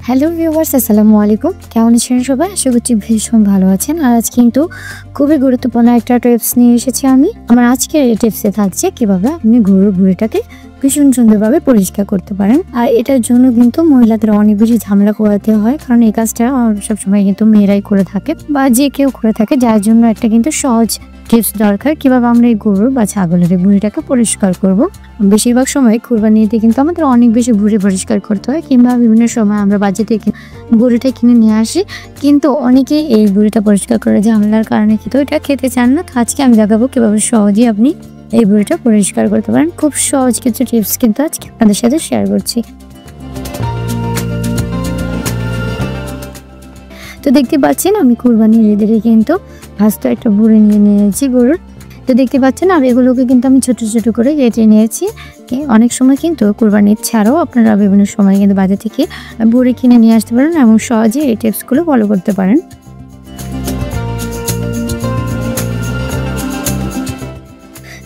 Hello viewers, আসসালামু আলাইকুম। কেমন আছেন সবাই? আশা করছি ভীষণ ভালো আছেন। আর আজ কিন্তু খুবই গুরুত্বপূর্ণ একটা টিপস নিয়ে এসেছি আমি। আমার আজকের এই টিপসে থাকছে কিভাবে আপনি গরুর ভুঁড়িটাকে ভীষণ সুন্দরভাবে পরিষ্কার করতে পারেন। আর এটার জন্য কিন্তু মহিলাদের অনেক বেশি ঝামেলা করাতে হয়, কারণ এই কাজটা সবসময় কিন্তু মেয়েরাই করে থাকে বা যে কেউ করে থাকে, যার জন্য একটা কিন্তু সহজ টিপস দরকার কিভাবে আমরা এই গরুর বা ছাগলের ভুঁড়িটাকে পরিষ্কার করব। বেশিরভাগ সময় কুরবানিতে কিন্তু আমাদের অনেক বেশি ভুঁড়ি পরিষ্কার করতে হয়, কিংবা বিভিন্ন সময় আমরা বাজার থেকে ভুঁড়িটা কিনে নিয়ে আসি, কিন্তু অনেকে এই ভুঁড়িটা পরিষ্কার করে ঝামেলার কারণে কিন্তু এটা খেতে চান না। আজকে আমি দেখাবো কিভাবে সহজেই আপনি এই ভুঁড়িটা পরিষ্কার করতে পারেন। খুব সহজ কিছু টিপস কিন্তু আজকে আপনাদের সাথে শেয়ার করছি। তো দেখতে পাচ্ছেন আমি কুরবানির ঈদে কিন্তু ভাস্ত একটা ভুঁড়ি নিয়ে নিয়েছি গরুর। তো দেখতে পাচ্ছেন আর এগুলোকে কিন্তু আমি ছোট ছোট করে কেটে নিয়েছি। অনেক সময় কিন্তু কুরবানির ছাড়াও আপনারা বিভিন্ন সময় কিন্তু বাজার থেকে ভুঁড়ি কিনে নিয়ে আসতে পারেন এবং সহজে এই টিপসগুলো ফলো করতে পারেন।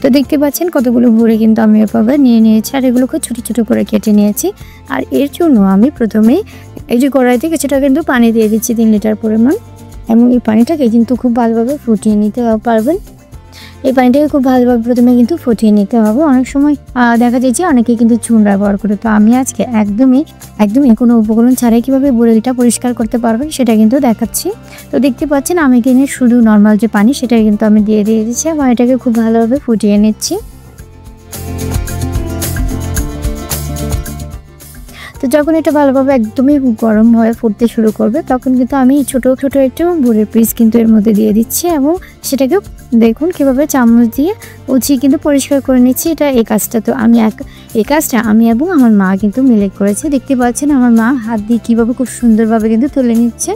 তো দেখতে পাচ্ছেন কতগুলো ভুঁড়ি কিন্তু আমি এভাবে নিয়ে নিয়েছি, আর এগুলোকে ছোট ছোট করে কেটে নিয়েছি। আর এর জন্য আমি প্রথমেই এই যে কড়াইতে কিছুটা কিন্তু পানি দিয়ে দিচ্ছি 3 লিটার পরিমাণ, এবং এই পানিটাকে কিন্তু খুব ভালোভাবে ফুটিয়ে নিতে পারবেন। এই পানিটাকে খুব ভালোভাবে প্রথমে কিন্তু ফুটিয়ে নিতে হবে। অনেক সময় দেখা যায় যে অনেকে কিন্তু চুন ব্যবহার করে, তো আমি আজকে একদমই কোনো উপকরণ ছাড়াই কিভাবে ভুঁড়িটা পরিষ্কার করতে পারবেন সেটা কিন্তু দেখাচ্ছি। তো দেখতে পাচ্ছেন আমি এখানে শুধু নর্মাল যে পানি সেটা কিন্তু আমি দিয়ে দিচ্ছি, এবং এটাকে খুব ভালোভাবে ফুটিয়ে নিচ্ছি। তো যখন এটা ভালোভাবে একদমই গরম হয়ে ফুটতে শুরু করবে, তখন কিন্তু আমি ছোট ছোট একটু ভুঁড়ির পিস কিন্তু এর মধ্যে দিয়ে দিচ্ছি, এবং সেটাকে দেখুন কিভাবে চামচ দিয়ে উঁচিয়ে কিন্তু পরিষ্কার করে নিচ্ছি। এই কাজটা আমি এবং আমার মা কিন্তু মিলে করেছে। দেখতে পাচ্ছেন আমার মা হাত দিয়ে কিভাবে খুব সুন্দরভাবে কিন্তু তুলে নিচ্ছে।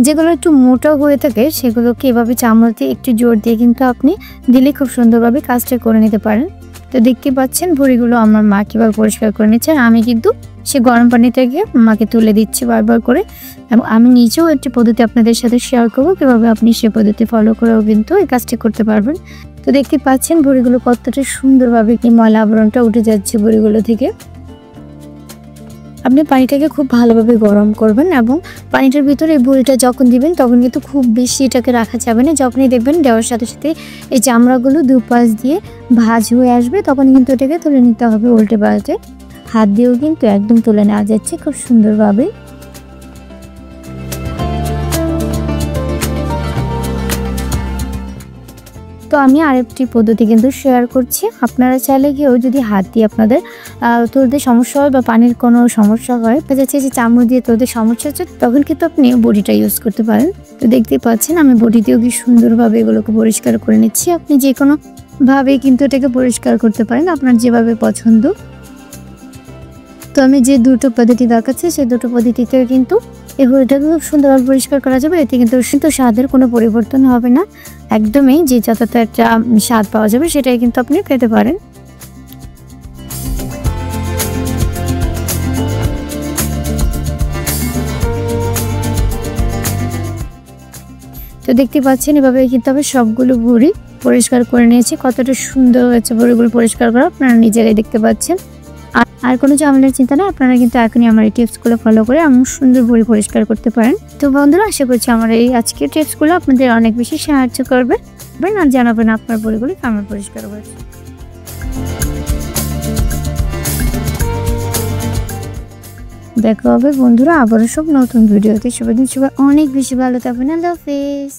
যেগুলো একটু মোটা হয়ে থাকে সেগুলোকে এভাবে চামচ দিয়ে একটু জোর দিয়ে কিন্তু আপনি দিলে খুব সুন্দরভাবে কাজটা করে নিতে পারেন। তো দেখতে পাচ্ছেন ভুঁড়িগুলো আমার মা কীভাবে পরিষ্কার করে নিচ্ছে, আর আমি কিন্তু সে গরম পানি থেকে মাকে তুলে দিচ্ছি বারবার করে, এবং আমি নিজেও একটি পদ্ধতি আপনাদের সাথে শেয়ার করবো কীভাবে আপনি সে পদ্ধতি ফলো করেও কিন্তু এই কাজটি করতে পারবেন। তো দেখতে পাচ্ছেন ভুঁড়িগুলো কতটা সুন্দরভাবে কি ময়লা আবরণটা উঠে যাচ্ছে ভুঁড়িগুলো থেকে। আপনি পানিটাকে খুব ভালোভাবে গরম করবেন, এবং পানিটার ভিতরে এই ভুঁড়িটা যখন দিবেন তখন কিন্তু খুব বেশি এটাকে রাখা যাবে না। যখনই দেখবেন দেওয়ার সাথে সাথে এই চামড়াগুলো দুপাশ দিয়ে ভাঁজ হয়ে আসবে, তখন কিন্তু এটাকে তুলে নিতে হবে উল্টে পাল্টে। হাত দিয়েও কিন্তু একদম তুলে নেওয়া যাচ্ছে খুব সুন্দরভাবে। তো আমি আরেকটি পদ্ধতি কিন্তু শেয়ার করছি। আপনারা চাইলে গিয়েও যদি হাত দিয়ে আপনাদের তুলতে সমস্যা হয় বা পানির কোনো সমস্যা হয়, দেখা যাচ্ছে যে চামচ দিয়ে তুলতে সমস্যা হচ্ছে, তখন কিন্তু আপনি বডিটা ইউজ করতে পারেন। তো দেখতে পাচ্ছেন আমি বডি দিয়েও কি সুন্দরভাবে এগুলোকে পরিষ্কার করে নিচ্ছি। আপনি যে কোনোভাবে কিন্তু এটাকে পরিষ্কার করতে পারেন আপনার যেভাবে পছন্দ। তো আমি যে দুটো পদ্ধতি দেখাচ্ছি সেই দুটো পদ্ধতিতে কিন্তু এই ভুঁড়িটাকে খুব সুন্দরভাবে পরিষ্কার করা যাবে। এতে কিন্তু স্বাদের কোনো পরিবর্তন হবে না, একদমই যে যতটা একটা স্বাদ পাওয়া যাবে সেটাই কিন্তু আপনি পেতে পারেন। তো দেখতে পাচ্ছেন এভাবে কিন্তু আমি সবগুলো ভুঁড়ি পরিষ্কার করে নিয়েছি। কতটা সুন্দর হয়েছে ভুঁড়িগুলো পরিষ্কার করা আপনারা নিজেরাই দেখতে পাচ্ছেন। আর কোনো ঝামেলার চিন্তা না, আপনারা কিন্তু এখনই আমার এই টিপসগুলো ফলো করে এমন সুন্দর ভুঁড়ি পরিষ্কার করতে পারেন। তো বন্ধুরা, আশা করছি আমার এই আজকের টিপসগুলো আপনাদের অনেক বেশি সাহায্য করবে, আর জানাবেন আপনার ভুঁড়িগুলো কেমন পরিষ্কার হয়েছে। দেখা হবে বন্ধুরা আবারও সব নতুন ভিডিওতে। সবাই অনেক বেশি ভালো থাকবেন। আল্লাহ হাফেজ।